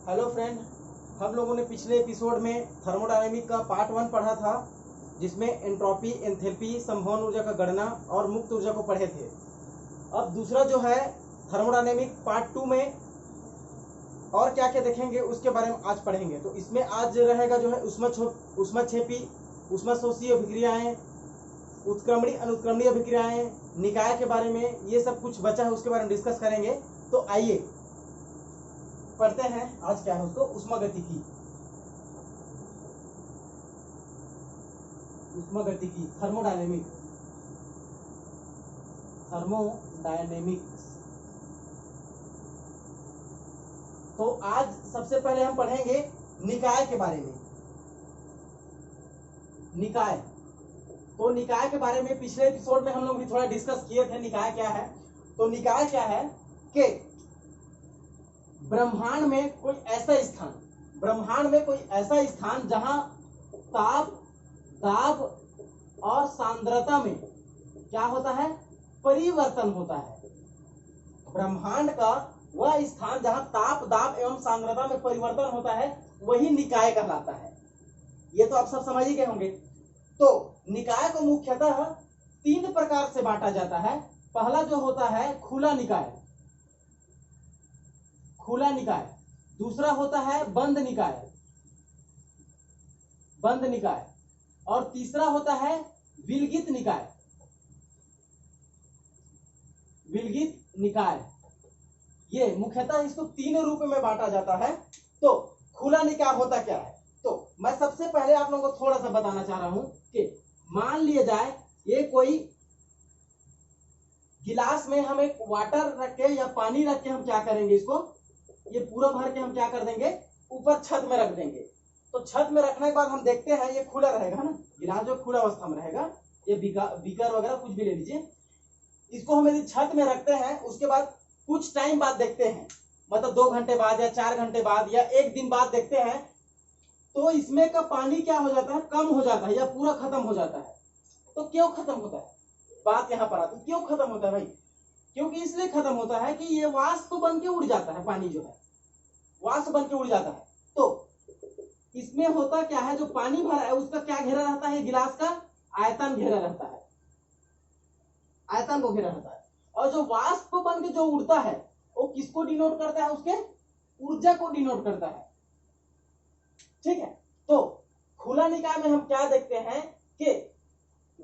Hello friend, हम लोगों ने पिछले एपिसोड में थर्मोडायनेमिक का पार्ट 1 पढ़ा था, जिसमें एंट्रोपी, एंथैल्पी, संभवन ऊर्जा का गणना और मुक्त ऊर्जा को पढ़े थे। अब दूसरा जो है थर्मोडायनेमिक पार्ट 2 में और क्या क्या देखेंगे उसके बारे में आज पढ़ेंगे। तो इसमें आज रहेगा जो है ऊष्मक्षेपी, ऊष्मशोषी अभिक्रियाएं, उत्क्रमणीय अनुत्क्रमणीय अभिक्रियाएं, निकाय के बारे में, ये सब कुछ बचा है उसके बारे में डिस्कस करेंगे। तो आइए पढ़ते हैं आज क्या है उसको, ऊष्मागतिकी। ऊष्मागतिकी, थर्मोडायनेमिक्स। तो आज सबसे पहले हम पढ़ेंगे निकाय के बारे में। निकाय, तो निकाय के बारे में पिछले एपिसोड में हम लोग भी थोड़ा डिस्कस किए थे। निकाय क्या है? तो निकाय क्या है कि ब्रह्मांड में कोई ऐसा स्थान जहां ताप, दाब और सांद्रता में क्या होता है? परिवर्तन होता है। ब्रह्मांड का वह स्थान जहां ताप, दाब एवं सांद्रता में परिवर्तन होता है, वही निकाय कहलाता है। ये तो आप सब समझ ही गए होंगे। तो निकाय को मुख्यतः 3 प्रकार से बांटा जाता है। पहला जो होता है खुला निकाय, दूसरा होता है बंद निकाय, और तीसरा होता है विलगित निकाय। ये मुख्यतः इसको 3 रूप में बांटा जाता है। तो खुला निकाय होता क्या है? तो मैं सबसे पहले आप लोगों को थोड़ा सा बताना चाह रहा हूं कि मान लिया जाए ये कोई गिलास में हम एक वाटर रख के या पानी रख के हम क्या करेंगे, इसको ये पूरा भर के हम क्या कर देंगे, ऊपर छत में रख देंगे। तो छत में रखने के बाद हम देखते हैं ये खुला रहेगा ना, गिलास जो खुला अवस्था में रहेगा, ये बीकर वगैरह कुछ भी ले लीजिए। इसको हम यदि छत में रखते हैं, उसके बाद कुछ टाइम बाद देखते हैं, मतलब 2 घंटे बाद या 4 घंटे बाद या 1 दिन बाद देखते हैं, तो इसमें का पानी क्या हो जाता है? कम हो जाता है या पूरा खत्म हो जाता है। तो क्यों खत्म होता है? बात यहां पर आती है, क्यों खत्म होता है भाई? क्योंकि इसलिए खत्म होता है कि ये वाष्प बन के उड़ जाता है, पानी जो है वाष्प बन के उड़ जाता है। तो इसमें होता क्या है, जो पानी भरा है उसका क्या घेरा रहता है? गिलास का आयतन घेरा रहता है, आयतन को घेरा रहता है। और जो वाष्प बन के जो उड़ता है वो किसको डिनोट करता है? उसके ऊर्जा को डिनोट करता है। ठीक है। तो खुला निकाय में हम क्या देखते हैं कि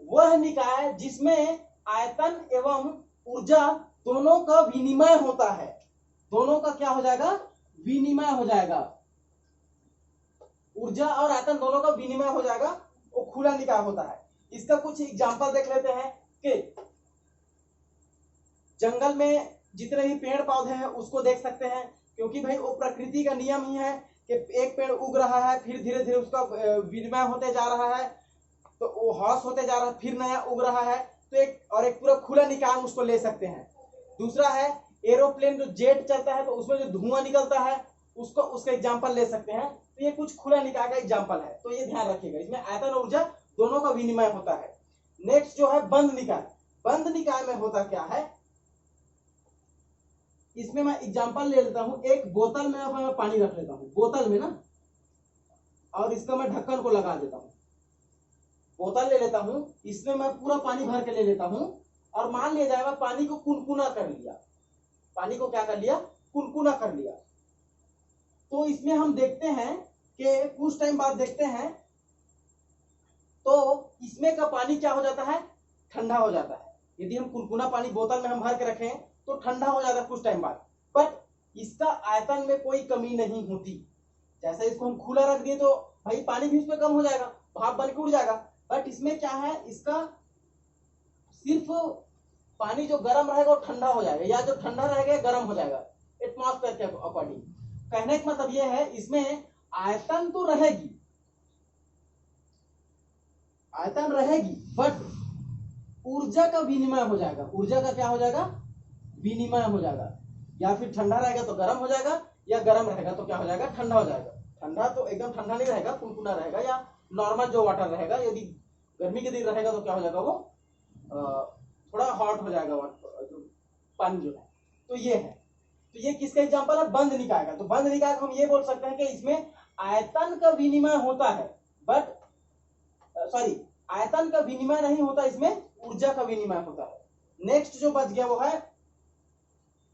वह निकाय जिसमें आयतन एवं ऊर्जा दोनों का विनिमय होता है। दोनों का क्या हो जाएगा? विनिमय हो जाएगा। ऊर्जा और आयतन दोनों का विनिमय हो जाएगा, वो खुला निकाय होता है। इसका कुछ एग्जांपल देख लेते हैं कि जंगल में जितने भी पेड़ पौधे हैं उसको देख सकते हैं, क्योंकि भाई वो प्रकृति का नियम ही है कि एक पेड़ उग रहा है, फिर धीरे धीरे उसका विनिमय होते जा रहा है, तो वो ह्रास होते जा रहा है, फिर नया उग रहा है। तो एक पूरा खुला निकाय उसको ले सकते हैं। दूसरा है एरोप्लेन, जो जेट चलता है तो उसमें जो धुआं निकलता है उसका एग्जांपल ले सकते हैं। तो ये कुछ खुला निकाय का एग्जांपल है, तो ये ध्यान रखिएगा, इसमें आयतन और ऊर्जा दोनों का विनिमय होता है। नेक्स्ट जो है बंद निकाय। बंद निकाय में होता क्या है, इसमें मैं एग्जांपल ले लेता हूं। एक बोतल में मैं पानी रख लेता हूं, बोतल में ना, और इसका मैं ढक्कन को लगा देता हूं। बोतल ले लेता हूं, इसमें मैं पूरा पानी भर के ले लेता हूं, और मान लिया जाएगा पानी को कुनकुना कर लिया। पानी को क्या कर लिया? कुनकुना कर लिया। तो इसमें हम देखते हैं कि कुछ टाइम बाद देखते हैं तो इसमें का पानी क्या हो जाता है? ठंडा हो जाता है। यदि हम कुनकुना पानी बोतल में हम भर के रखें तो ठंडा हो जाता है कुछ टाइम बाद, बट इसका आयतन में कोई कमी नहीं होती। जैसे इसको हम खुला रख दिए तो भाई पानी भी उसमें कम हो जाएगा, भाप बन के उड़ जाएगा। बट इसमें क्या है, इसका सिर्फ पानी जो गर्म रहेगा वो ठंडा हो जाएगा, या जो ठंडा रहेगा गर्म हो जाएगा एटमॉस्फेयर के अकॉर्डिंग। कहने का मतलब यह है, इसमें आयतन तो रहेगी, आयतन रहेगी, बट ऊर्जा का विनिमय हो जाएगा। ऊर्जा का क्या हो जाएगा? विनिमय हो जाएगा। या फिर ठंडा रहेगा तो गर्म हो जाएगा, या गर्म रहेगा तो क्या हो जाएगा? ठंडा हो जाएगा। ठंडा तो एकदम ठंडा नहीं रहेगा, कुनकुना रहेगा, या नॉर्मल जो वाटर रहेगा। यदि गर्मी के दिन रहेगा तो क्या हो जाएगा? वो थोड़ा हॉट हो जाएगा पानी जो है। तो ये है। तो ये किसका एग्जांपल है? बंद निकाय का। तो बंद निकाय को हम ये बोल सकते हैं कि इसमें आयतन का विनिमय होता है, बट सॉरी, आयतन का विनिमय नहीं होता, इसमें ऊर्जा का विनिमय होता है। नेक्स्ट जो बच गया वो है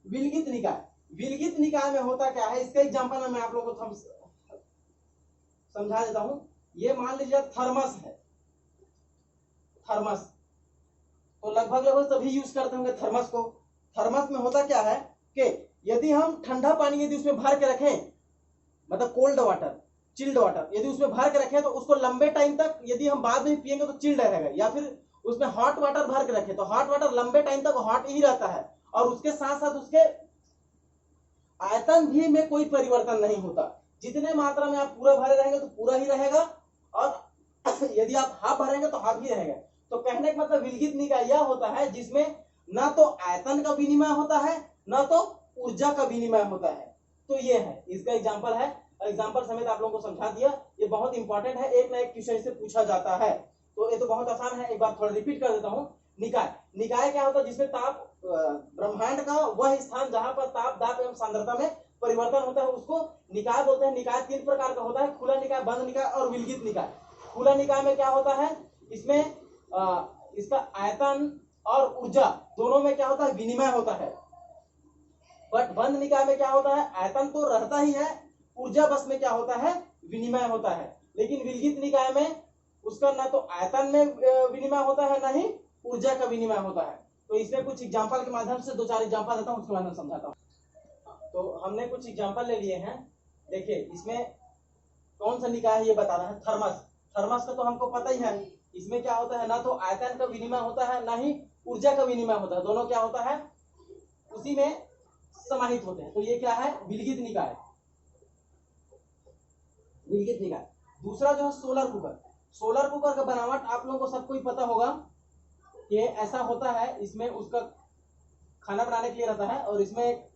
विलगित निकाय। विलगित निकाय में होता क्या है, इसका एग्जांपल मैं आप लोगों को समझा देता हूं। ये मान लीजिए थर्मस है, थर्मस तो लगभग सभी यूज करते होंगे थर्मस को। थर्मस में होता क्या है कि यदि हम ठंडा पानी यदि उसमें भर के रखें, मतलब कोल्ड वाटर, चिल्ड वाटर यदि उसमें भर के रखें, तो उसको लंबे टाइम तक यदि हम बाद में पिएंगे तो चिल्ड रहेगा, या फिर उसमें हॉट वाटर भर के रखें तो हॉट वाटर लंबे टाइम तक हॉट ही रहता है, और उसके साथ साथ उसके आयतन भी में कोई परिवर्तन नहीं होता। जितने मात्रा में आप पूरा भरे रहेंगे तो पूरा ही रहेगा, और यदि आप हाफ भरेंगे तो हाफ ही रहेगा। तो कहने का मतलब विलगित निकाय यह होता है जिसमें ना तो आयतन का विनिमय होता है, ना तो ऊर्जा का विनिमय होता है। तो ये है, इसका एग्जाम्पल है, एग्जाम्पल समेत आप लोगों को समझा दिया। ये बहुत इंपॉर्टेंट है, एक ना एक क्वेश्चन से पूछा जाता है। तो ये तो बहुत आसान है, एक बार थोड़ा रिपीट कर देता हूं। निकाय, निकाय क्या होता है? जिसमें ताप, ब्रह्मांड का वह स्थान जहां पर ताप, दाब एवं सांद्रता में परिवर्तन होता है उसको निकाय बोलते हैं। निकाय 3 प्रकार का होता है, खुला निकाय, बंद निकाय और विलगित निकाय। खुला निकाय में क्या होता है, इसमें इसका आयतन और ऊर्जा दोनों में क्या होता है? विनिमय होता है। बट बंद निकाय में क्या होता है? आयतन तो रहता ही है, ऊर्जा बस में क्या होता है? विनिमय होता है। लेकिन विलगित निकाय में उसका ना तो आयतन में विनिमय होता है, ना ही ऊर्जा का विनिमय होता है। तो इसमें कुछ एग्जांपल के माध्यम से 2-4 एग्जांपल देता हूं, उसके बाद में समझाता हूं। तो हमने कुछ एग्जांपल ले लिए हैं। देखिए इसमें कौन सा निकाय है ये बताना है। थर्मस, थर्मस का तो हमको पता ही है। इसमें क्या होता है? ना तो आयतन का विनिमय होता है, ना ही ऊर्जा का विनिमय होता है। दोनों क्या होता है? उसी में समाहित होते हैं। तो ये क्या है? विलगित निकाय, विलगित निकाय। दूसरा जो है सोलर कुकर। सोलर कुकर का बनावट आप लोगों को सबको ही पता होगा कि ऐसा होता है, इसमें उसका खाना बनाने के लिए रहता है, और इसमें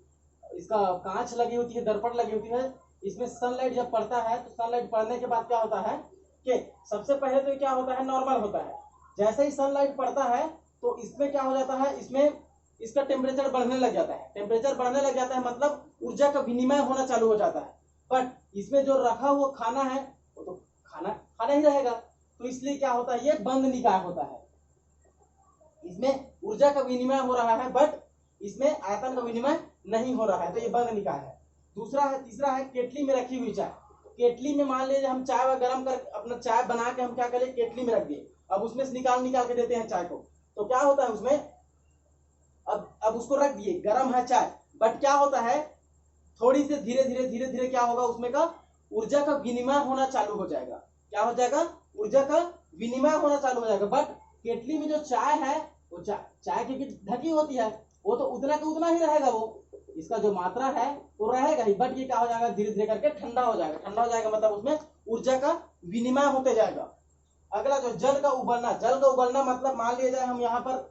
इसका कांच लगी होती है, दर्पण लगी होती है। इसमें सनलाइट जब पड़ता है तो सनलाइट पड़ने के बाद क्या होता है कि सबसे पहले तो क्या होता है? नॉर्मल होता है। जैसे ही सनलाइट पड़ता है तो इसमें क्या हो जाता है? इसमें इसका टेम्परेचर बढ़ने लग जाता है। टेम्परेचर बढ़ने लग जाता है मतलब ऊर्जा का विनिमय होना चालू हो जाता है। बट इसमें जो रखा हुआ खाना है वो तो खाना खाना ही रहेगा। तो इसलिए क्या होता है? ये बंद निकाय होता है। इसमें ऊर्जा का विनिमय हो रहा है, बट इसमें आयतन का विनिमय नहीं हो रहा है। तो ये बंद निकाय है। दूसरा है, तीसरा है केटली में रखी हुई चाय। केटली में मान लीजिए हम चाय गर्म कर, अपना चाय बना के हम क्या करें? केटली में रख दिए। अब उसमें से निकाल के देते हैं चाय को। तो क्या होता है उसमें? अब उसको रख दिए, गर्म है चाय, बट क्या होता है? थोड़ी सी धीरे धीरे क्या होगा? उसमें का ऊर्जा का विनिमय होना चालू हो जाएगा। क्या हो जाएगा? ऊर्जा का विनिमय होना चालू हो जाएगा। बट केटली में जो चाय है वो चाय की ढकी होती है, वो तो उतना का उतना ही रहेगा। वो इसका जो मात्रा है वो रहेगा ही, बट ये क्या हो जाएगा? धीरे धीरे करके ठंडा हो जाएगा। ठंडा हो जाएगा मतलब उसमें ऊर्जा का विनिमय होते जाएगा। अगला जो जल का उबलना, जल का उबलना मतलब मान लिया जाए हम यहाँ पर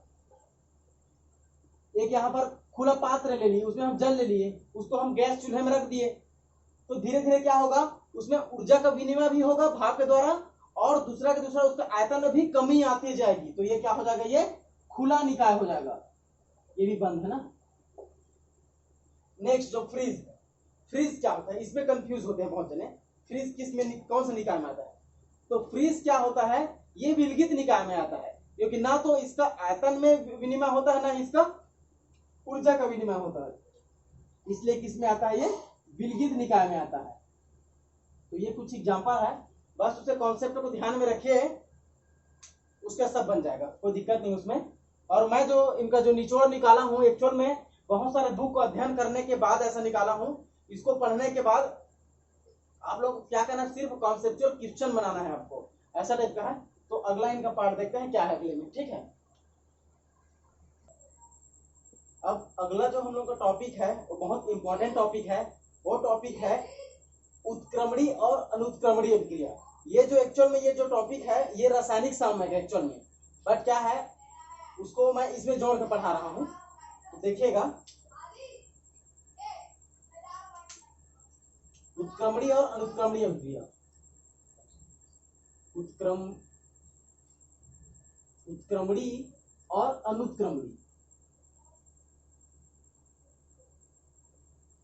एक यहाँ पर खुला पात्र ले लिए, उसमें हम जल ले लिए, उसको हम गैस चूल्हे में रख दिए। तो धीरे धीरे क्या होगा? उसमें ऊर्जा का विनिमय भी होगा भाप के द्वारा, और दूसरा के दूसरा उसका आयतन में भी कमी आती जाएगी। तो ये क्या हो जाएगा? ये खुला निकाय हो जाएगा। ये भी बंद है ना। नेक्स्ट जो फ्रीज, फ्रीज क्या होता है? इसमें कंफ्यूज होते हैं बहुत जने, फ्रीज किस में, कौन सा निकाय में आता है? तो फ्रीज क्या होता है? ये विलगित निकाय में आता है, क्योंकि ना तो इसका आयतन में विनिमय होता है, ना इसका ऊर्जा का विनिमय होता है। इसलिए किस में आता है? ये विलगित निकाय में आता है। तो ये कुछ एग्जांपल है, बस उसे कॉन्सेप्ट को ध्यान में रखिए, उसका सब बन जाएगा, कोई दिक्कत नहीं उसमें। और मैं जो इनका जो निचोड़ निकाला हूं, एक्चुअल में बहुत सारे बुक को अध्ययन करने के बाद ऐसा निकाला हूं। इसको पढ़ने के बाद आप लोग क्या करना है? सिर्फ कॉन्सेप्चुअल क्वेश्चन बनाना है आपको, ऐसा टाइप का है। तो अगला इनका पार्ट देखते हैं क्या है अगले में, ठीक है। अब अगला जो हम लोग का टॉपिक है वो बहुत इंपॉर्टेंट टॉपिक है। वो टॉपिक है उत्क्रमणी और अनुत्क्रमणीय अभिक्रिया। ये जो एक्चुअल में ये जो टॉपिक है ये रासायनिक सामयिक है एक्चुअल में, बट क्या है उसको मैं इसमें जोड़ के पढ़ा रहा हूं। तो देखिएगा, उत्क्रमणीय और अनुत्क्रमणीय अभिक्रिया, उत्क्रमणी और अनुत्क्रमणी।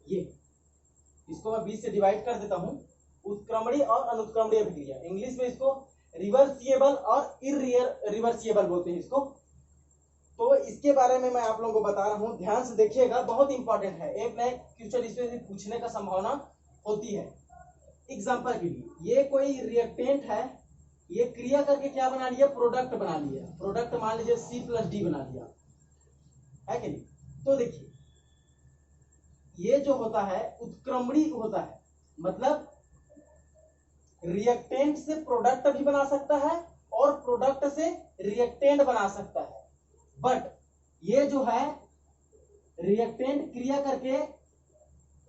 ये इसको मैं 20 से डिवाइड कर देता हूं। उत्क्रमणीय और अनुत्क्रमणीय अभिक्रिया, इंग्लिश में इसको रिवर्सिएबल और इरिवर्सिएबल बोलते हैं इसको। तो इसके बारे में मैं आप लोगों को बता रहा हूं, ध्यान से देखिएगा, बहुत इंपॉर्टेंट है, एक ना एक फ्यूचर इसमें पूछने का संभावना होती है। एग्जांपल के लिए ये कोई रिएक्टेंट है, ये क्रिया करके क्या बना लिया, प्रोडक्ट बना लिया, प्रोडक्ट मान लीजिए C+D बना लिया है कि नहीं। तो देखिए ये जो होता है उत्क्रमणीय होता है, मतलब रिएक्टेंट से प्रोडक्ट भी बना सकता है और प्रोडक्ट से रिएक्टेंट बना सकता है। बट ये जो है रिएक्टेंट क्रिया करके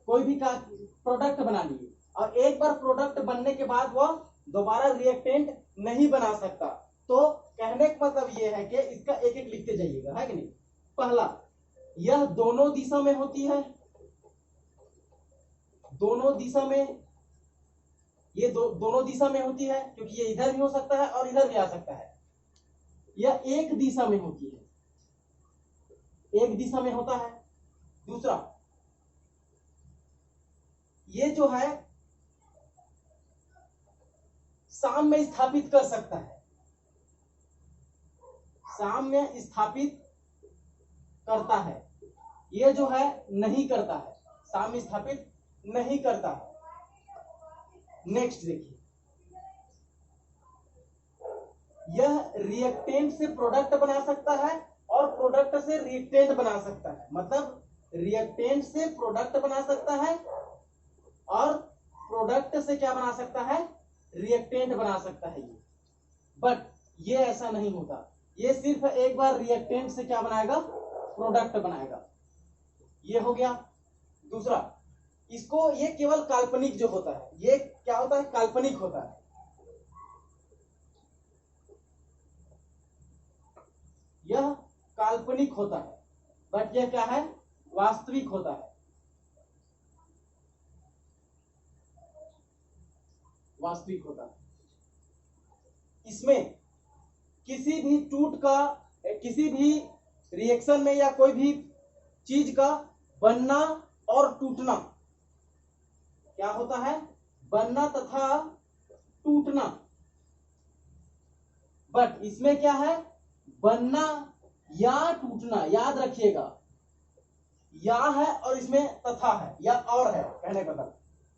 कोई भी प्रोडक्ट बना लिए और एक बार प्रोडक्ट बनने के बाद वह दोबारा रिएक्टेंट नहीं बना सकता। तो कहने का मतलब ये है कि इसका एक एक लिखते जाइएगा, है कि नहीं। पहला, यह दोनों दिशा में होती है, दोनों दिशा में, ये दोनों दिशा में होती है क्योंकि ये इधर भी हो सकता है और इधर भी आ सकता है। यह एक दिशा में होती है, एक दिशा में होता है। दूसरा, ये जो है साम्य स्थापित कर सकता है, साम्य स्थापित करता है। ये जो है नहीं करता है, साम्य स्थापित नहीं करता है। नेक्स्ट देखिए, यह रिएक्टेंट से प्रोडक्ट बना सकता है और प्रोडक्ट से रिएक्टेंट बना सकता है, मतलब रिएक्टेंट से प्रोडक्ट बना सकता है और प्रोडक्ट से क्या बना सकता है, रिएक्टेंट बना सकता है। ये बट ये ऐसा नहीं होता, ये सिर्फ एक बार रिएक्टेंट से क्या बनाएगा, प्रोडक्ट बनाएगा। ये हो गया। दूसरा, इसको ये केवल काल्पनिक जो होता है, ये क्या होता है, काल्पनिक होता है। यह काल्पनिक होता है, बट यह क्या है, वास्तविक होता है, वास्तविक होता है। इसमें किसी भी टूट का, किसी भी रिएक्शन में या कोई भी चीज का बनना और टूटना क्या होता है, बनना तथा टूटना। बट इसमें क्या है, बनना या टूटना, याद रखिएगा, या है और इसमें तथा है या और है। कहने का मतलब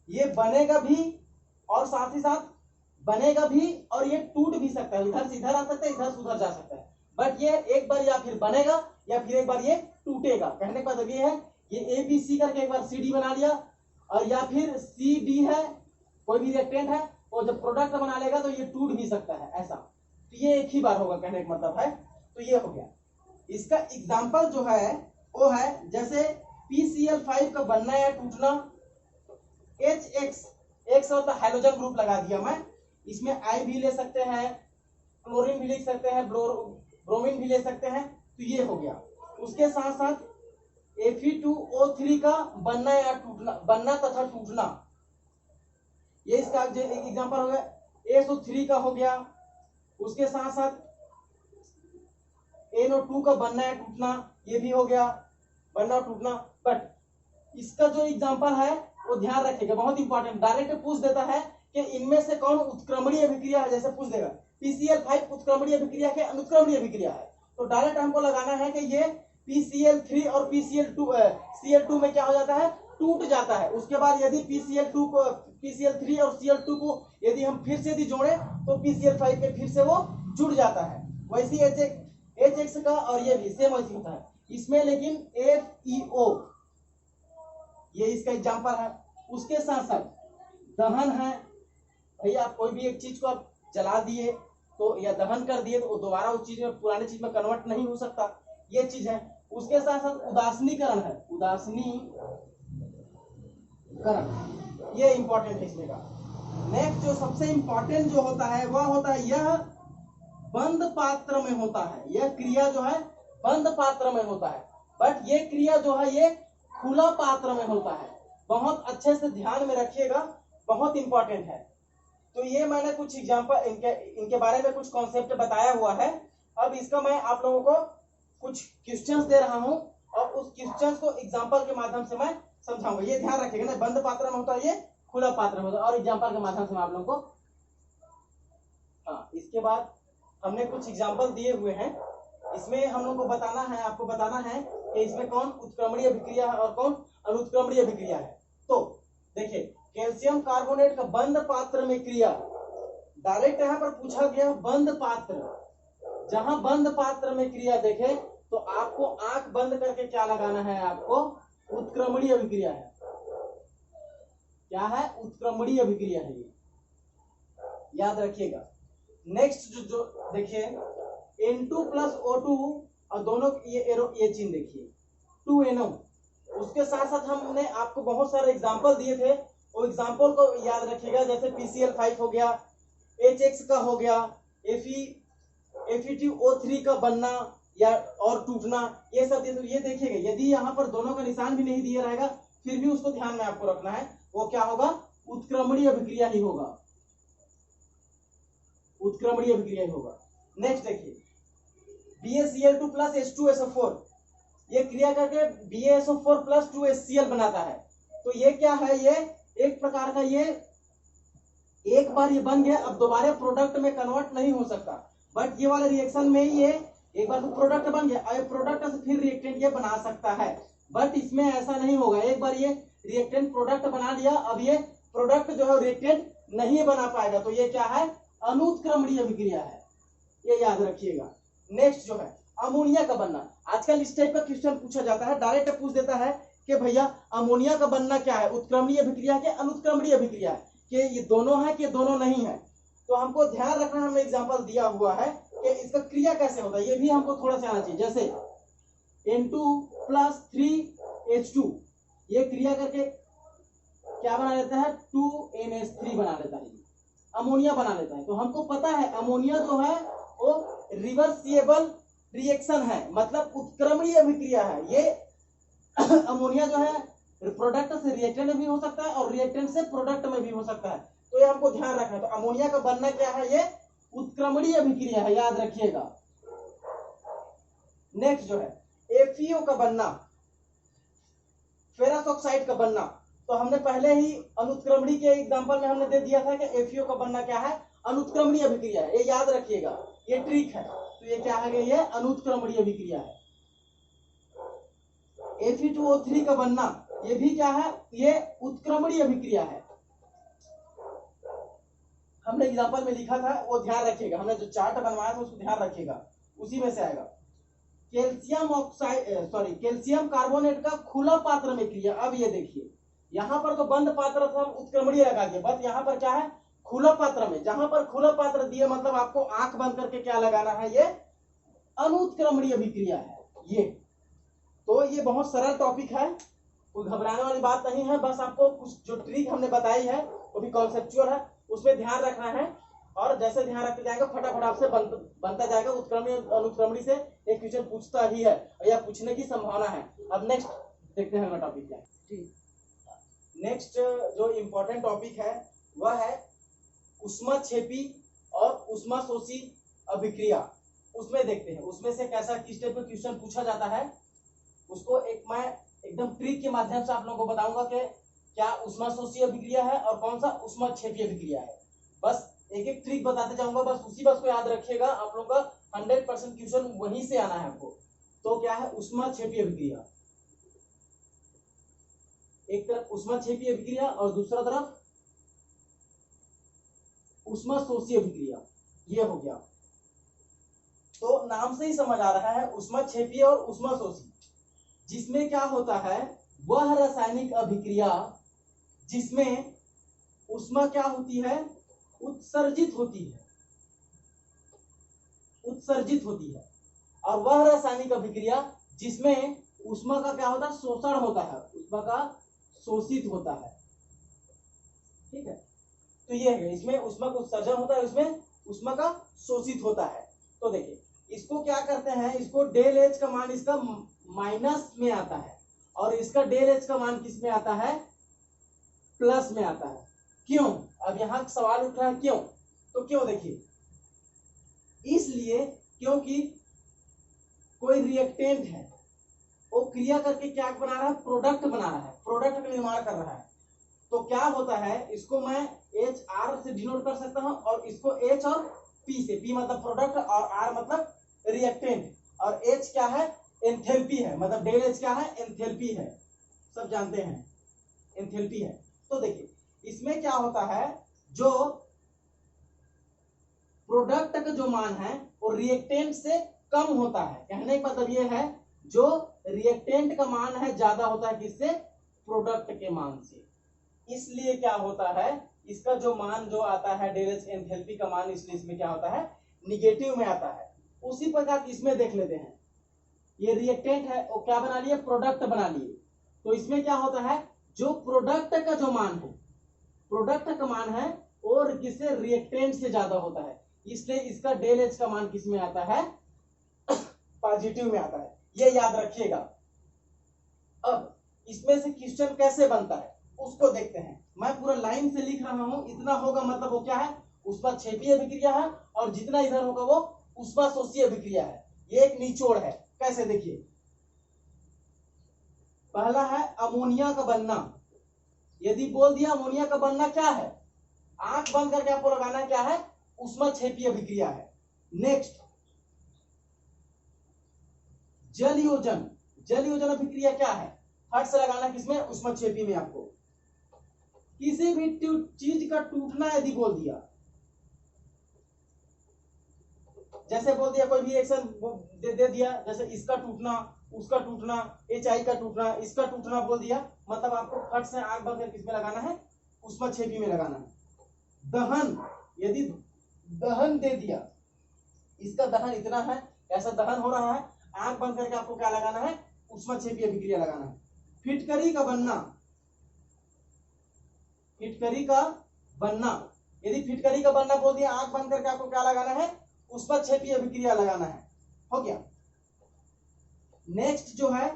ये बनेगा भी और साथ ही साथ बनेगा भी और ये टूट भी सकता है, इधर से इधर आ सकता है, इधर से उधर जा सकता है। बट ये एक बार या फिर बनेगा या फिर एक बार ये टूटेगा। कहने का मतलब ये है, ये ABC करके एक बार CD बना लिया और या फिर CD है, कोई भी रिएक्टेंट है, और जब प्रोडक्ट बना लेगा तो ये टूट भी सकता है, ऐसा। तो ये एक ही बार होगा, कहने का मतलब है। तो ये हो गया। इसका एग्जाम्पल जो है वो है जैसे PCl5 का बनना या टूटना, HX, X होता है हाइड्रोजन ग्रुप लगा दिया मैं, इसमें I भी ले सकते हैं, क्लोरीन भी लिख सकते हैं, ब्रोमीन भी ले सकते हैं। तो ये हो गया। उसके साथ साथ Fe2O3 का बनना या टूटना, बनना तथा टूटना, ये इसका एग्जांपल हो गया। SO3 का हो गया। उसके साथ साथ NO2 का बनना या टूटना, ये भी हो गया, बनना और टूटना। बट इसका जो एग्जांपल है वो ध्यान रखिएगा, बहुत इंपॉर्टेंट, डायरेक्ट पूछ देता है कि इनमें से कौन उत्क्रमणीय अभिक्रिया है, जैसे पूछ देगा PCl5 उत्क्रमणीय अभिक्रिया है, अनुत्क्रमणीय अभिक्रिया है। तो डायरेक्ट हमको लगाना है कि ये PCl3 और Cl2 में क्या हो जाता है, टूट जाता है। उसके बाद यदि PCl3 और Cl2 को यदि हम फिर से यदि जोड़े तो PCl5 पे फिर से वो जुड़ जाता है। वैसे HX का और ये भी सेम वैसे होता है इसमें, लेकिन FeO ये इसका एग्जांपल है। उसके साथ साथ दहन है, भैया आप कोई भी एक चीज को आप जला दिए तो या दहन कर दिए तो दोबारा उस चीज में, पुरानी चीज में कन्वर्ट नहीं हो सकता, ये चीज है। उसके साथ साथ उदासीनीकरण है, उदासीनीकरण, ये इंपॉर्टेंट है इसमें का। नेक्स्ट जो सबसे इंपॉर्टेंट जो होता है वह होता है, यह बंद पात्र में होता है। यह क्रिया जो है बंद पात्र में होता है, बट ये क्रिया जो है ये खुला पात्र में होता है। बहुत अच्छे से ध्यान में रखिएगा, बहुत इंपॉर्टेंट है। तो ये मैंने कुछ एग्जांपल, इनके बारे में कुछ कॉन्सेप्ट बताया हुआ है। अब इसका मैं आप लोगों को कुछ क्वेश्चंस दे रहा हूं और उस क्वेश्चंस को एग्जांपल के माध्यम से मैं समझाऊंगा, ये ध्यान रखिएगा ना, बंद पात्र में होता है, ये खुला पात्र में होता है, और एग्जाम्पल के माध्यम से मैं आप लोगों को, हाँ इसके बाद हमने कुछ एग्जाम्पल दिए हुए हैं, इसमें हम लोग को बताना है, आपको बताना है कि इसमें कौन उत्क्रमणीय अभिक्रिया है और कौन अनुत्क्रमणीय अभिक्रिया है। तो देखिए कैल्शियम कार्बोनेट का बंद पात्र में क्रिया, डायरेक्ट यहाँ पर पूछा गया बंद पात्र, जहां बंद पात्र में क्रिया देखे तो आपको आंख बंद करके क्या लगाना है, आपको उत्क्रमणीय अभिक्रिया है। क्या है? उत्क्रमणीय अभिक्रिया है, ये याद रखिएगा। नेक्स्ट जो देखिए N2 प्लस O2 और दोनों ये चिन्ह देखिए 2NO, उसके साथ साथ हमने आपको बहुत सारे एग्जाम्पल दिए थे, वो एग्जाम्पल को याद रखिएगा, जैसे PCl5 हो गया, HX का हो गया, Fe2O3 का बनना या और टूटना, ये सब ये देखिएगा। यदि यहाँ पर दोनों का निशान भी नहीं दिया रहेगा फिर भी उसको ध्यान में आपको रखना है, वो क्या होगा, उत्क्रमणीय अभिक्रिया ही होगा, उत्क्रमणीय अभिक्रिया ही होगा। नेक्स्ट देखिए BaCl2 प्लस H2SO4, ये क्रिया करके BaSO4 प्लस 2HCl बनाता है। तो ये क्या है, ये एक प्रकार का, ये एक बार ये बन गया, अब दोबारा प्रोडक्ट में कन्वर्ट नहीं हो सकता, बट ये वाले रिएक्शन में ये एक बार तो प्रोडक्ट बन गया, और प्रोडक्ट से फिर रिएक्टेंट ये बना सकता है, बट इसमें ऐसा नहीं होगा, एक बार ये रिएक्टेंट प्रोडक्ट बना लिया, अब ये प्रोडक्ट जो है रिएक्टेंट नहीं बना पाएगा, तो ये क्या है, अनुत्क्रमणीय अभिक्रिया है, ये याद रखिएगा। नेक्स्ट जो है अमोनिया का बनना, आजकल इस टाइप का क्वेश्चन पूछा जाता है, डायरेक्ट पूछ देता है कि भैया अमोनिया का बनना क्या है, उत्क्रमणीय अभिक्रिया के अनुत्क्रमणीय अभिक्रिया है, कि ये दोनों है कि दोनों नहीं है। तो हमको ध्यान रखना, हमने एग्जांपल दिया हुआ है कि इसका क्रिया कैसे होता है, ये भी हमको थोड़ा सा आना चाहिए। जैसे N2 प्लस 3H2, ये क्रिया करके क्या बना लेता है, 2NH3 बना लेता है, अमोनिया बना लेता है। तो हमको पता है अमोनिया जो है वो रिवर्सिबल रिएक्शन है, मतलब उत्क्रमणीय अभिक्रिया है। ये अमोनिया जो है प्रोडक्ट से रिएक्टेंट में भी हो सकता है और रिएक्टेंट से प्रोडक्ट में भी हो सकता है, तो ये हमको ध्यान रखना है। तो अमोनिया का बनना क्या है, ये उत्क्रमणीय अभिक्रिया है, याद रखिएगा। नेक्स्ट जो है FeO का बनना, फेरस ऑक्साइड का बनना, तो हमने पहले ही अनुत्क्रमणीय के एग्जांपल में हमने दे दिया था कि FeO का बनना क्या है, अनुत्क्रमणीय अभिक्रिया है, ये याद रखिएगा, ये ट्रिक है। तो ये क्या है, ये अनुत्क्रमणीय अभिक्रिया है। Fe2O3 का बनना, ये भी क्या है, ये उत्क्रमणीय अभिक्रिया है। हमने एग्जांपल में लिखा था, वो ध्यान रखिएगा, हमने जो चार्ट बनवाया था उसको ध्यान रखिएगा, उसी में से आएगा। कैल्शियम कार्बोनेट का खुला पात्र में क्रिया, अब ये देखिए यहां पर तो बंद पात्र था, उत्क्रमणीय लगा दिया, बट यहां पर क्या है, खुला पात्र में, जहां पर खुला पात्र दिया मतलब आपको आंख बंद करके क्या लगाना है, ये अनुत्क्रमणीय अभिक्रिया है ये। तो ये बहुत सरल टॉपिक है, कोई घबराने वाली बात नहीं है, बस आपको कुछ जो ट्रिक हमने बताई है वो भी कॉन्सेप्चुअल है, उसमें ध्यान रखना है, और जैसे ध्यान रखते जाएगा फटाफट आपसे बनता जाएगा। उत्क्रमणीय अनुत्क्रमणीय से एक क्वेश्चन पूछता ही है या पूछने की संभावना है। अब नेक्स्ट देखते हैं टॉपिक क्या है। नेक्स्ट जो इम्पोर्टेंट टॉपिक है वह है ऊष्माक्षेपी और ऊष्माशोषी अभिक्रिया। उसमें देखते हैं उसमें से कैसा किस टाइप का क्वेश्चन पूछा जाता है, उसको एक मैं एकदम ट्रिक के माध्यम से आप लोगों को बताऊंगा कि क्या ऊष्माशोषी अभिक्रिया है और कौन सा ऊष्माक्षेपी अभिक्रिया है। बस एक एक ट्रिक बताते जाऊंगा, बस उसी बात को याद रखिएगा, आप लोगों का 100% क्वेश्चन वहीं से आना है आपको। तो क्या है ऊष्माक्षेपी अभिक्रिया, एक तरफ ऊष्माक्षेपी अभिक्रिया और दूसरा तरफ ऊष्माशोषी अभिक्रिया, ये हो गया। तो नाम से ही समझ आ रहा है ऊष्माक्षेपी और ऊष्माशोषी, जिसमें क्या होता है, वह रासायनिक अभिक्रिया जिसमें ऊष्मा क्या होती है, उत्सर्जित होती है, उत्सर्जित होती है, और वह रासायनिक अभिक्रिया जिसमें ऊष्मा का क्या होता है, शोषण होता है, ऊष्मा का शोषित होता है। ठीक है, तो ये है, इसमें ऊष्मा का उत्सर्जन होता है, इसमें ऊष्मा का शोषित होता है। तो देखिए इसको क्या करते हैं, इसको डेल एच का मान इसका माइनस में आता है और इसका डेल एच का मान किस में आता है, प्लस में आता है। क्यों, अब यहां सवाल उठ रहा है क्यों, तो क्यों देखिए, इसलिए क्योंकि कोई रिएक्टेंट है, वो क्रिया करके क्या बना रहा है, प्रोडक्ट बना रहा है, प्रोडक्ट का निर्माण कर रहा है। तो क्या होता है, इसको मैं एच आर से डिनोट कर सकता हूं और इसको एच और पी से, पी मतलब प्रोडक्ट और आर मतलब रिएक्टेंट, और एच क्या है, एंथैल्पी है, मतलब डेल एच क्या है, एंथैल्पी है, सब जानते हैं एंथैल्पी है। तो देखिए इसमें क्या होता है, जो प्रोडक्ट का जो मान है वो रिएक्टेंट से कम होता है, कहने का मतलब ये है जो रिएक्टेंट का मान है ज्यादा होता है किससे, प्रोडक्ट के मान से। इसलिए क्या होता है, इसका जो मान जो आता है डेल एच एंथैल्पी का मान, इसलिए इसमें क्या होता है, निगेटिव में आता है। उसी प्रकार इसमें देख लेते हैं, ये रिएक्टेंट है वो क्या बना लिए, प्रोडक्ट बना लिए। तो इसमें क्या होता है, जो प्रोडक्ट का जो मान है, प्रोडक्ट का मान है और किससे, रिएक्टेंट से ज्यादा होता है, इसलिए इसका डेल एच का मान किस में आता है, पॉजिटिव में आता है, ये याद रखिएगा। अब इसमें से क्वेश्चन कैसे बनता है उसको देखते हैं। मैं पूरा लाइन से लिख रहा हूं, इतना होगा मतलब वो क्या है, ऊष्माक्षेपीय अभिक्रिया है, और जितना इधर होगा वो ऊष्माशोषीय अभिक्रिया है। ये एक निचोड़ है, कैसे देखिए, पहला है अमोनिया का बनना। यदि बोल दिया अमोनिया का बनना क्या है, आंख बंद करके आपको लगाना क्या है, ऊष्माक्षेपीय अभिक्रिया है। नेक्स्ट जल योजन, जल योजन अभिक्रिया क्या है, हट से लगाना किसमें, ऊष्माक्षेपी में। आपको किसी भी चीज का टूटना यदि बोल दिया, जैसे बोल दिया कोई भी रिएक्शन दे दिया, जैसे इसका टूटना, उसका टूटना, HI का टूटना, इसका टूटना बोल दिया, मतलब आपको फट से आंख बंद करके किसमें लगाना है, ऊष्माक्षेपी में लगाना है। दहन, यदि दहन दे दिया, इसका दहन इतना है, ऐसा दहन हो रहा है, आंख बंद करके आपको क्या लगाना है, ऊष्माक्षेपी अभिक्रिया लगाना है। फिटकरी का बनना, फिटकरी का बनना, यदि फिटकरी का बनना बोल दिया, आंख बंद करके आपको क्या लगाना है, ऊष्माक्षेपी अभिक्रिया लगाना है। हो गया। नेक्स्ट जो है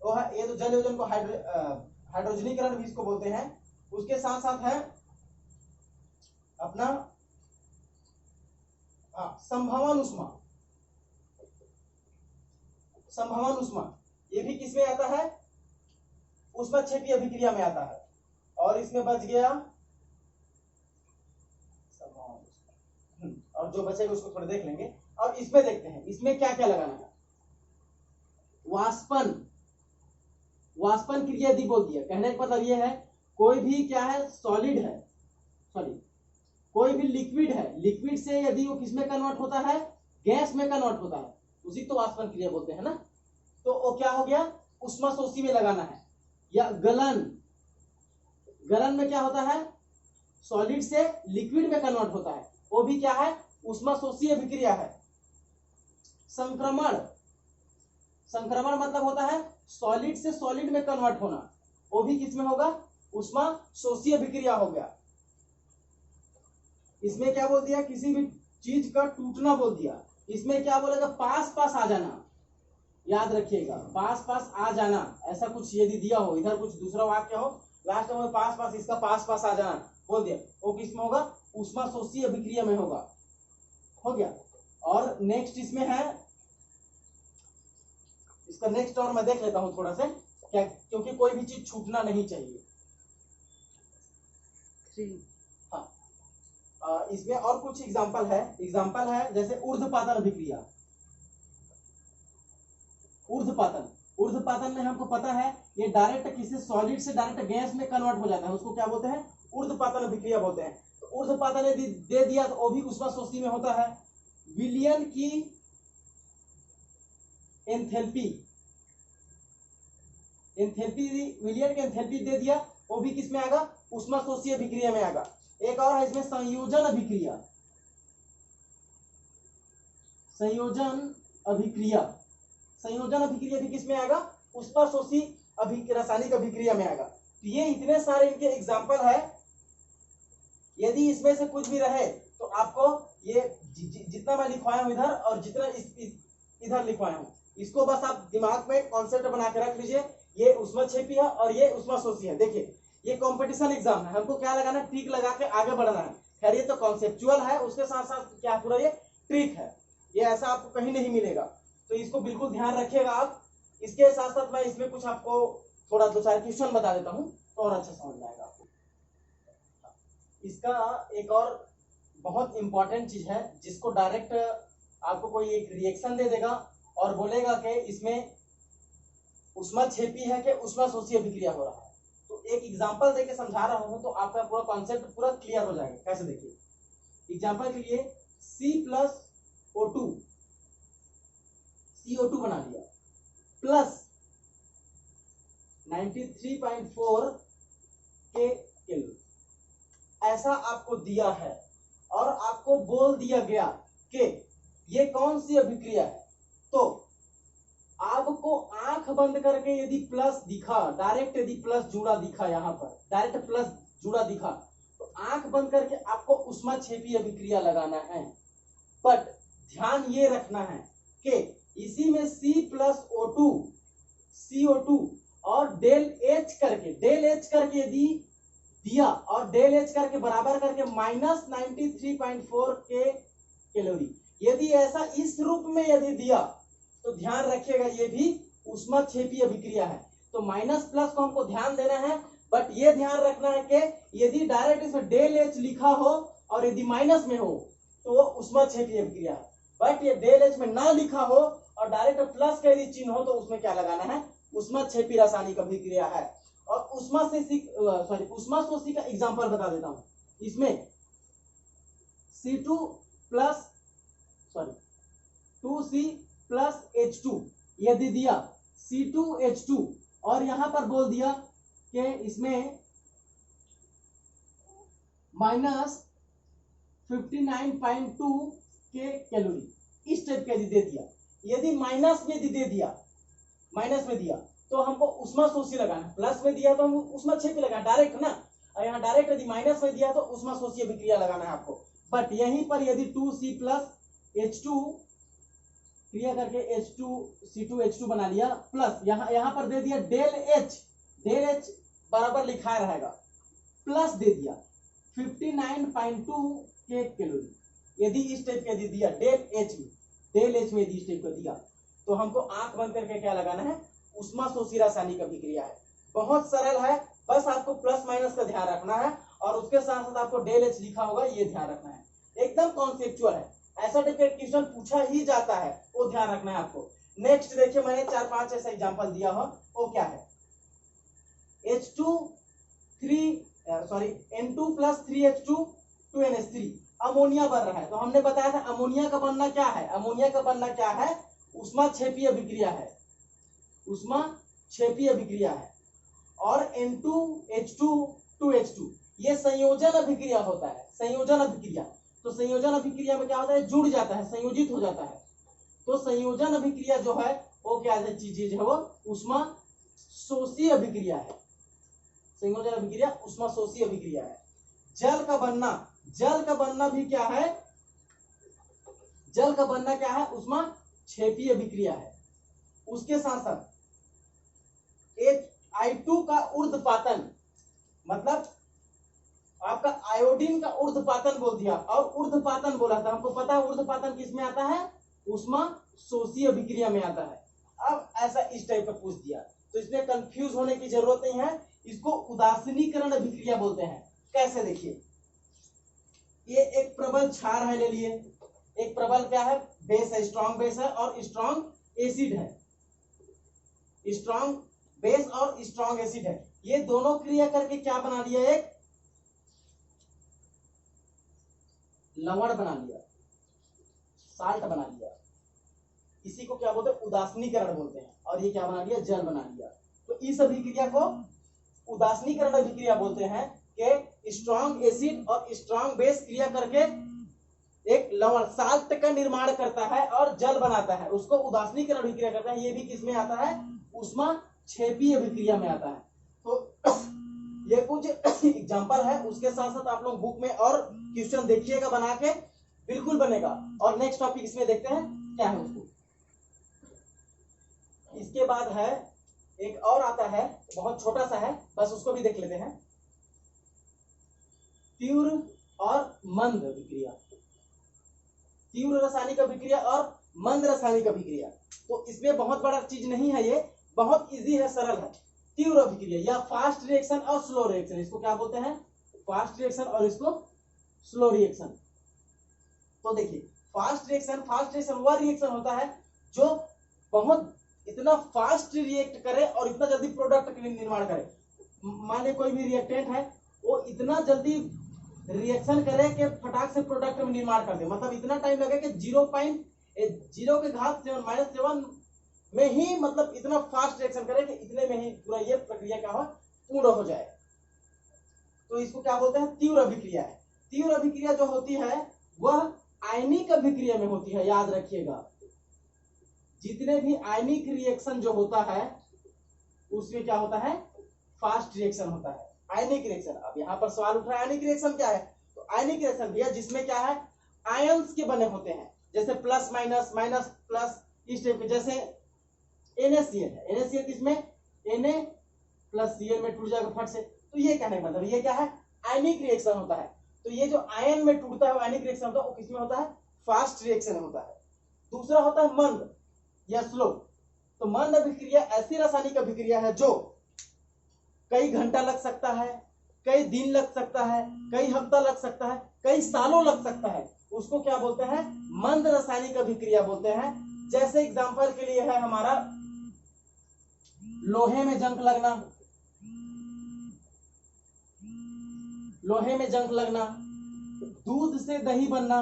वो है, ये तो जल योजन को हाइड्रोजनीकरण भी इसको बोलते हैं। उसके साथ साथ है अपना संभवन उष्मा, संभवन उष्मा, ये भी किसमें आता है, ऊष्माक्षेपी अभिक्रिया में आता है। और इसमें बच गया और जो बचेगा उसको थोड़ा देख लेंगे। और इसमें देखते हैं इसमें क्या क्या लगाना है। वाष्पन, वाष्पन क्रिया यदि बोल दिया, कहने का मतलब ये है कोई भी क्या है, सॉलिड है, सॉरी कोई भी लिक्विड है, लिक्विड से यदि वो किसमें कन्वर्ट होता है, गैस में कन्वर्ट होता है, उसी तो वाष्पन क्रिया बोलते हैं ना। तो वो क्या हो गया, ऊष्माशोषी में लगाना है। या गलन, गलन में क्या होता है, सॉलिड से लिक्विड में कन्वर्ट होता है, वो भी क्या है, ऊष्माशोषी अभिक्रिया है। संक्रमण, संक्रमण मतलब होता है सॉलिड से सॉलिड में कन्वर्ट होना, वो भी किसमें होगा, ऊष्माशोषी अभिक्रिया हो गया। इसमें क्या बोल दिया, किसी भी चीज का टूटना बोल दिया, इसमें क्या बोलेगा, पास पास आ जाना, याद रखिएगा, पास पास आ जाना, ऐसा कुछ यदि दिया हो, इधर कुछ दूसरा वाक्य हो, लास्ट में पास पास, इसका पास पास आ जाना बोल दिया, वो किसमें होगा, ऊष्माशोषी अभिक्रिया में होगा। हो गया। और नेक्स्ट इसमें है, इसका नेक्स्ट और मैं देख लेता हूं थोड़ा सा क्या, क्योंकि कोई भी चीज छूटना नहीं चाहिए। हाँ, इसमें और कुछ एग्जांपल है, एग्जांपल है जैसे ऊर्ध्वपातन अभिक्रिया। ऊर्ध्वपातन, ऊर्ध्वपातन में हमको पता है ये डायरेक्ट किसी सॉलिड से डायरेक्ट गैस में कन्वर्ट हो जाता है, उसको क्या बोलते हैं, ऊर्ध्वपातन अभिक्रिया बोलते हैं। तो ऊर्ध्वपातन यदि दे दिया तो वो भी ऊष्माशोषी में होता है। विलियन की एंथैल्पी, एंथैल्पी, विलियन की एंथैल्पी दे दिया, वो भी किसमें आएगा, ऊष्माशोषी अभिक्रिया में आएगा। एक और है इसमें संयोजन अभिक्रिया, संयोजन अभिक्रिया, संयोजन अभिक्रिया भी किसमें आएगा, ऊष्माशोषी रासायनिक अभिक्रिया में आएगा। तो ये इतने सारे इनके एग्जाम्पल है, यदि इसमें से कुछ भी रहे तो आपको ये जितना मैं लिखवाया हूं इधर और जितना इधर लिखवाया हूं, इसको बस आप दिमाग में कॉन्सेप्ट बना के रख लीजिए, ये ऊष्माक्षेपी है और ये ऊष्माशोषी है। देखिए ये कंपटीशन एग्जाम है, हमको क्या लगाना है, ट्रिक लगा के आगे बढ़ना है। खैर ये तो कॉन्सेप्चुअल है, उसके साथ साथ क्या पूरा ये ट्रिक है, ये ऐसा आपको कहीं नहीं मिलेगा, तो इसको बिल्कुल ध्यान रखिएगा आप। इसके साथ साथ मैं इसमें कुछ आपको थोड़ा दो चार क्वेश्चन बता देता हूँ तो और अच्छा समझ में आएगा आपको। इसका एक और बहुत इंपॉर्टेंट चीज है जिसको डायरेक्ट आपको कोई एक रिएक्शन दे देगा और बोलेगा कि इसमें ऊष्माक्षेपी है कि ऊष्माशोषी अभिक्रिया हो रहा है। तो एक एग्जांपल देके समझा रहा हूं तो आपका पूरा कॉन्सेप्ट पूरा क्लियर हो जाएगा। कैसे देखिए, एग्जांपल के लिए C+O2 CO2 बना लिया प्लस 93.4 केल्विन, ऐसा आपको दिया है और आपको बोल दिया गया कि ये कौन सी अभिक्रिया है। तो आपको आंख बंद करके यदि प्लस दिखा, डायरेक्ट यदि प्लस जुड़ा दिखा, यहां पर डायरेक्ट प्लस जुड़ा दिखा तो आंख बंद करके आपको ऊष्माक्षेपी अभिक्रिया लगाना है। बट ध्यान ये रखना है कि इसी में C+O2 CO2 और डेल H करके यदि दिया और डेल H करके बराबर करके -93.4 के कैलोरी, यदि ऐसा इस रूप में यदि दिया तो ध्यान रखिएगा ये भी ऊष्माक्षेपी अभिक्रिया है। तो माइनस प्लस को हमको ध्यान देना है, बट ये ध्यान रखना है कि यदि डायरेक्ट इसमें डेल H लिखा हो और यदि माइनस में हो तो वो ऊष्माक्षेपी अभिक्रिया है। बट ये डेल H में ना लिखा हो और डायरेक्ट प्लस का यदि चिन्ह हो तो उसमें क्या लगाना है, ऊष्माक्षेपी रासायनिक अभिक्रिया है। और ऊष्माशोषी का एग्जांपल बता देता हूं। इसमें C2+H2 यदि दिया C2H2 और यहां पर बोल दिया कि इसमें -59.2 के कैलोरी, इस टाइप का यदि दे दिया, यदि माइनस में दिया तो हमको ऊष्माशोषी लगाना है, प्लस में दिया तो हम ऊष्माक्षेपी लगाना डायरेक्ट ना, और यहाँ डायरेक्ट यदि माइनस में दिया तो ऊष्माशोषी अभिक्रिया लगाना है आपको। बट यहीं पर यदि 2C+H2 क्रिया करके C2H2 बना लिया प्लस यहां पर दे दिया डेल H बराबर लिखा रहेगा, प्लस दे दिया 59.2 के कैलोरी, यदि इस टाइप का दिया डेल H में यदि इस टाइप का दिया तो हमको आंख बंद करके क्या लगाना है, ऊष्माशोषी रासायनिक अभिक्रिया है। बहुत सरल है, बस आपको प्लस माइनस का ध्यान रखना है और उसके साथ साथ आपको डेल H लिखा होगा ये ध्यान रखना है। एकदम कॉन्सेप्चुअल है, ऐसा टाइप का क्वेश्चन पूछा ही जाता है, वो ध्यान रखना है आपको। नेक्स्ट देखिए, मैंने 4-5 ऐसा एग्जांपल दिया हो, वो क्या है, N2+3H2 2NH3 अमोनिया बन रहा है। तो हमने बताया था अमोनिया का बनना क्या है, ऊष्माक्षेपी अभिक्रिया है, और N2H2 2H2 ये संयोजन अभिक्रिया होता है, तो संयोजन अभिक्रिया में क्या होता है, जुड़ जाता है, संयोजित हो जाता है। तो संयोजन अभिक्रिया जो है वो क्या चीज है, वो ऊष्माशोषी अभिक्रिया है। संयोजन अभिक्रिया ऊष्माशोषी अभिक्रिया है। जल का बनना भी क्या है, ऊष्माक्षेपी अभिक्रिया है। उसके साथ साथ I2 का ऊर्ध्वपातन, मतलब आपका आयोडीन का ऊर्ध्वपातन बोल दिया और ऊर्ध्वपातन बोला था, हमको पता है ऊर्ध्वपातन किस में आता है, ऊष्माशोषी अभिक्रिया में आता है। अब ऐसा इस टाइप का पूछ दिया तो इसमें कंफ्यूज होने की जरूरत नहीं है, इसको उदासीनीकरण अभिक्रिया बोलते हैं। कैसे देखिए, ये एक प्रबल क्षार है, ले लिए, एक प्रबल क्या है, बेस है, स्ट्रॉन्ग बेस है और स्ट्रॉन्ग एसिड है, स्ट्रॉन्ग बेस और स्ट्रॉन्ग एसिड है। ये दोनों क्रिया करके क्या बना लिया, एक लवण बना लिया, साल्ट बना लिया। इसी को क्या बोलते हैं, उदासीनीकरण बोलते हैं। और ये क्या बना लिया, जल बना लिया। तो इस अभिक्रिया को उदासीनीकरण अभिक्रिया बोलते हैं कि स्ट्रॉन्ग एसिड और स्ट्रॉन्ग बेस क्रिया करके एक लवण साल्ट का निर्माण करता है और जल बनाता है, उसको उदासीनीकरण अभिक्रिया करता है। ये भी किसमें आता है, ऊष्माक्षेपी अभिक्रिया में आता है। तो ये कुछ एग्जांपल है, उसके साथ साथ आप लोग बुक में और क्वेश्चन देखिएगा, बना के बिल्कुल बनेगा। और नेक्स्ट टॉपिक इसमें देखते हैं क्या है उसको। इसके बाद है एक और आता है, बहुत छोटा सा है, बस उसको भी देख लेते हैं। तीव्र और मंद अभिक्रिया, तीव्र रासायनिक अभिक्रिया और मंद रासायनिक अभिक्रिया। तो इसमें बहुत बड़ा चीज नहीं है, ये बहुत इजी है, सरल है। तीव्र अभिक्रिया या फास्ट रिएक्शन और स्लो रिएक्शन, इसको क्या बोलते हैं? फास्ट रिएक्शन और इसको स्लो रिएक्शन। तो देखिए फास्ट रिएक्शन वह रिएक्शन होता है जो बहुत इतना फास्ट रिएक्ट करे और इतना जल्दी प्रोडक्ट का निर्माण करे। माने कोई भी रिएक्टेंट है वो इतना जल्दी रिएक्शन करे कि फटाक से प्रोडक्ट में निर्माण कर दे, मतलब इतना टाइम लगे कि 0.0 के घात 7 -7 में ही मतलब इतना फास्ट रिएक्शन करे कि इतने में ही पूरा ये प्रक्रिया क्या हो, पूर्ण हो जाए। तो इसको क्या बोलते हैं? तीव्र अभिक्रिया है। तीव्र अभिक्रिया जो होती है वह आयनिक अभिक्रिया में होती है, याद रखिएगा। जितने भी आयनिक रिएक्शन जो होता है उसमें क्या होता है? फास्ट रिएक्शन होता है, आयनिक रिएक्शन। अब यहाँ पर सवाल उठ रहा है आयनिक रिएक्शन क्या है? तो आयनिक रिएक्शन भैया जिसमें क्या है, आयंस के बने होते हैं, जैसे प्लस माइनस, माइनस प्लस, इस टाइप के। जैसे NaCl है, NaCl किसमें? Na प्लस Cl में टूट जाएगा फट से। तो ये कहने का मतलब ये क्या है? आयनिक रिएक्शन होता है। तो ये जो आयन में टूटता है आयनिक रिएक्शन होता है, वो किसमें होता है? फास्ट रिएक्शन होता है। दूसरा होता है मंद या स्लो। तो मंद अभिक्रिया ऐसी रासायनिक अभिक्रिया है जो कई घंटा लग सकता है, कई दिन लग सकता है, कई हफ्ता लग सकता है, कई सालों लग सकता है। उसको क्या बोलते हैं? मंद रासायनिक अभिक्रिया बोलते हैं। जैसे एग्जांपल के लिए है हमारा लोहे में जंग लगना, लोहे में जंग लगना, दूध से दही बनना,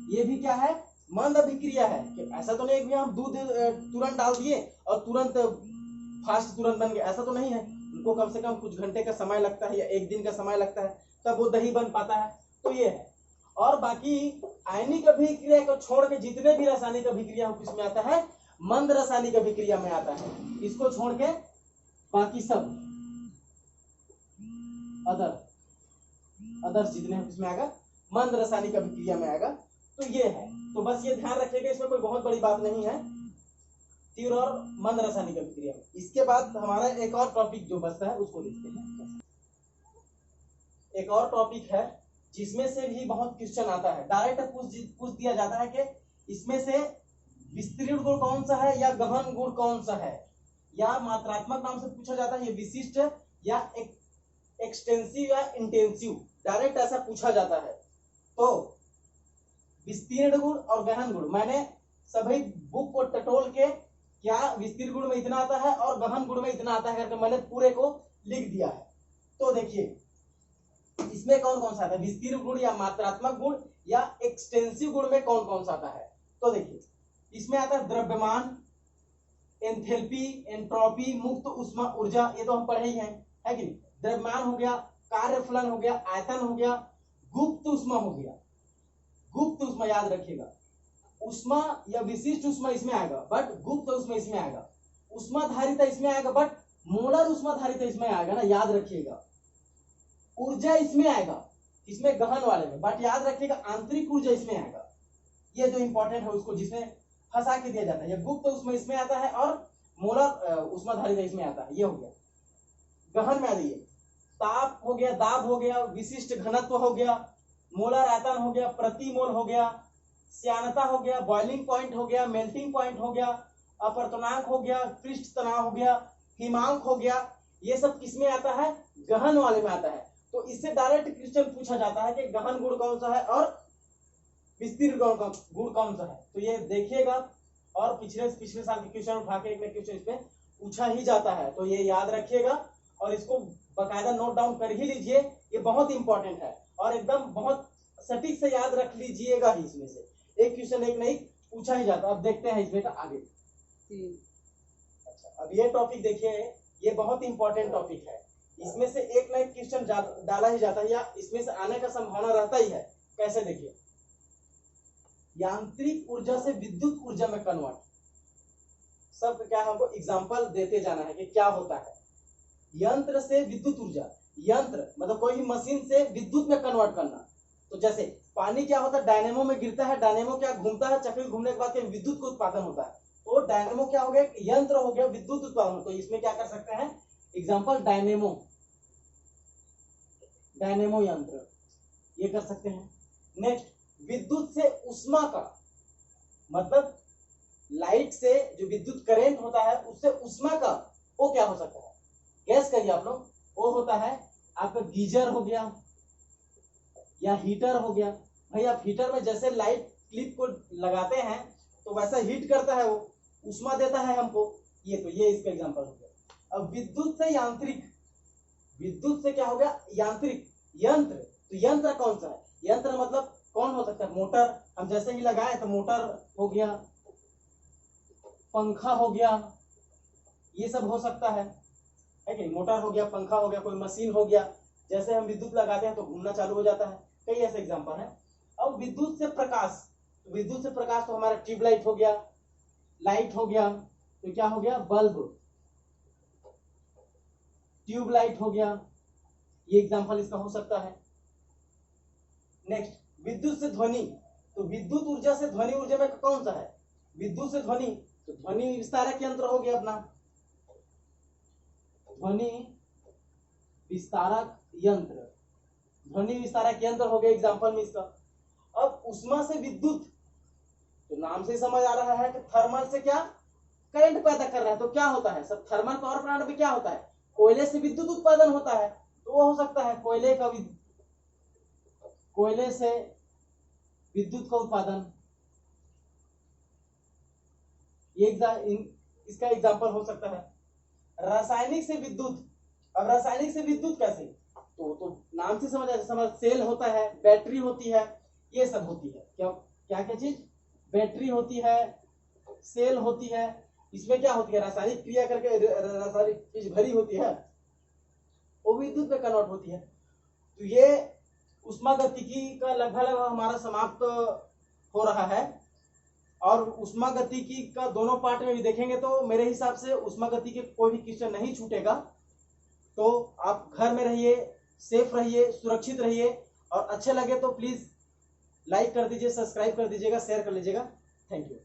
ये भी क्या है? मंद अभिक्रिया है। कि ऐसा तो नहीं कि हम दूध तुरंत डाल दिए और तुरंत फास्ट तुरंत बन गया, ऐसा तो नहीं है। उनको कम से कम कुछ घंटे का समय लगता है या एक दिन का समय लगता है, तब वो दही बन पाता है। तो ये है। और बाकी आयनिक अभिक्रिया को छोड़ के जितने भी रासायनिक अभिक्रिया हो किसमें आता है? मंद रासायनिक अभिक्रिया में आता है। इसको छोड़ के बाकी सब अदर्स जितने हैं किसमें आएगा? मंद रासायनिक अभिक्रिया में आएगा। तो ये है। तो बस ये ध्यान रखिएगा, इसमें कोई बहुत बड़ी बात नहीं है, तीव्र और मंद रासायनिक अभिक्रिया में। इसके बाद हमारा एक और टॉपिक जो बचता है उसको देखते हैं। एक और टॉपिक है जिसमें से भी बहुत क्वेश्चन आता है, डायरेक्ट पूछ दिया जाता है कि इसमें से विस्तीर्ण गुण कौन सा है या गहन गुण कौन सा है, या मात्रात्मक नाम से पूछा जाता है, ये विशिष्ट या एक्सटेंसिव या इंटेंसिव, डायरेक्ट ऐसा पूछा जाता है। तो विस्तीर्ण गुण और गहन गुण मैंने सभी बुक को टटोल के क्या विस्तीर्ण गुण में इतना आता है और गहन गुण में इतना आता है करके मैंने पूरे को लिख दिया है। तो देखिए इसमें कौन कौन सा आता है, विस्तीर्ण गुण या मात्रात्मक गुण या एक्सटेंसिव गुण में कौन कौन सा आता है। तो देखिए इसमें आता है द्रव्यमान, एंथैल्पी, एंट्रोपी, मुक्त ऊष्मा ऊर्जा, ये तो हम पढ़े ही हैं, है कि नहीं। द्रव्यमान हो गया, कार्यफलन हो गया, आयतन हो गया, गुप्त ऊष्मा हो गया। गुप्त ऊष्मा याद रखिएगा, ऊष्मा या विशिष्ट ऊष्मा इसमें आएगा बट गुप्त ऊष्मा इसमें आएगा। ऊष्मा धारिता इसमें आएगा बट मोलर ऊष्मा धारिता इसमें आएगा ना, याद रखिएगा। ऊर्जा इसमें आएगा, इसमें गहन वाले में, बट याद रखिएगा आंतरिक ऊर्जा इसमें आएगा। ये जो इंपॉर्टेंट है उसको जिसमें फंसा के दिया जाता है। ये गुप्त ऊष्मा इसमें आता है और मोलर ऊष्मा धारिता इसमें आता है। ये हो गया गहन में आ जाइए, ताप हो गया, दाब हो गया, विशिष्ट घनत्व हो गया, मोलर आयतन हो गया, प्रति मोल हो गया, श्यानता हो गया, बॉइलिंग पॉइंट हो गया, मेल्टिंग पॉइंट हो गया, अपवर्तनांक हो गया, पृष्ठ तनाव हो गया, हिमांक हो गया। ये सब किसमें आता है? गहन वाले में आता है। तो इससे डायरेक्ट क्वेश्चन पूछा जाता है कि गहन गुण कौन सा है और विस्तीर्ण गुण कौन सा है। तो ये देखिएगा, और पिछले साल के क्वेश्चन उठा के एक क्वेश्चन इसमें पूछा ही जाता है। तो ये याद रखिएगा और इसको बकायदा नोट डाउन कर ही लीजिए, ये बहुत इंपॉर्टेंट है और एकदम बहुत सटीक से याद रख लीजिएगा ही। इसमें से एक क्वेश्चन एक नहीं पूछा ही जाता। अब देखते हैं इसमें का आगे। अच्छा, अब ये टॉपिक देखिए, ये बहुत इंपॉर्टेंट टॉपिक है। इसमें से एक ना एक क्वेश्चन डाला ही जाता है या इसमें से आने का संभावना रहता ही है। कैसे देखिए, यांत्रिक ऊर्जा से विद्युत ऊर्जा में कन्वर्ट। सब क्या हमको एग्जांपल देते जाना है कि क्या होता है। यंत्र से विद्युत ऊर्जा, यंत्र मतलब कोई भी मशीन से विद्युत में कन्वर्ट करना। तो जैसे पानी क्या होता है, डायनेमो में गिरता है, डायनेमो क्या घूमता है, चक्र घूमने के बाद विद्युत का उत्पादन होता है। तो डायनेमो क्या हो गया, यंत्र हो गया, विद्युत उत्पादन। तो इसमें क्या कर सकते हैं, एग्जांपल डायनेमो यंत्र, ये कर सकते हैं। नेक्स्ट, विद्युत से उष्मा का मतलब लाइट से जो विद्युत करंट होता है उससे उष्मा का वो क्या हो सकता है, गैस करिए आप लोग। वो होता है आपका गीजर हो गया या हीटर हो गया। भाई आप हीटर में जैसे लाइट क्लिप को लगाते हैं तो वैसा हीट करता है, वो उष्मा देता है हमको। ये इसका एग्जांपल हो गया। अब विद्युत से यांत्रिक, विद्युत से क्या हो गया, यांत्रिक, यंत्र। तो यंत्र कौन सा है, यंत्र मतलब कौन हो सकता है, मोटर। हम जैसे ही लगाए तो मोटर हो गया, पंखा हो गया, ये सब हो सकता है कि नहीं। मोटर हो गया, पंखा हो गया, कोई मशीन हो गया, जैसे हम विद्युत लगाते हैं तो घूमना चालू हो जाता है। कई ऐसे एग्जांपल है। अब विद्युत से प्रकाश, विद्युत से प्रकाश तो हमारा ट्यूबलाइट हो गया, लाइट हो गया, तो क्या हो गया, बल्ब, ट्यूबलाइट हो गया, ये एग्जांपल इसका हो सकता है। नेक्स्ट, विद्युत से ध्वनि। तो विद्युत ऊर्जा से ध्वनि ऊर्जा में कौन सा है, विद्युत से ध्वनि, तो ध्वनि विस्तारक यंत्र हो गया अपना, ध्वनि विस्तारक यंत्र, ध्वनि विस्तारक यंत्र हो गया एग्जांपल में इसका। अब उष्मा से विद्युत, तो नाम से समझ आ रहा है कि थर्मल से क्या, करंट पैदा कर रहा है। तो क्या होता है सब, थर्मल पावर प्लांट में क्या होता है, कोयले से विद्युत उत्पादन होता है। तो वो हो सकता है कोयले का, कोयले से विद्युत का उत्पादन, ये इसका एग्जांपल हो सकता है। रासायनिक से विद्युत, अब रासायनिक से विद्युत कैसे, तो नाम से समझ सेल होता है, बैटरी होती है, ये सब होती है। क्या क्या क्या चीज, बैटरी होती है, सेल होती है, इसमें क्या होती है, रासायनिक क्रिया करके रासायनिक चीज भरी होती है, वो विद्युत में कन्वर्ट होती है। तो ये उष्मागतिकी का लगभग हमारा समाप्त हो रहा है। और उष्मागतिकी का दोनों पार्ट में भी देखेंगे तो मेरे हिसाब से उष्मागतिकी कोई भी क्वेश्चन नहीं छूटेगा। तो आप घर में रहिए, सेफ रहिए, सुरक्षित रहिए, और अच्छे लगे तो प्लीज लाइक कर दीजिए, सब्सक्राइब कर दीजिएगा, शेयर कर लीजिएगा। Thank you.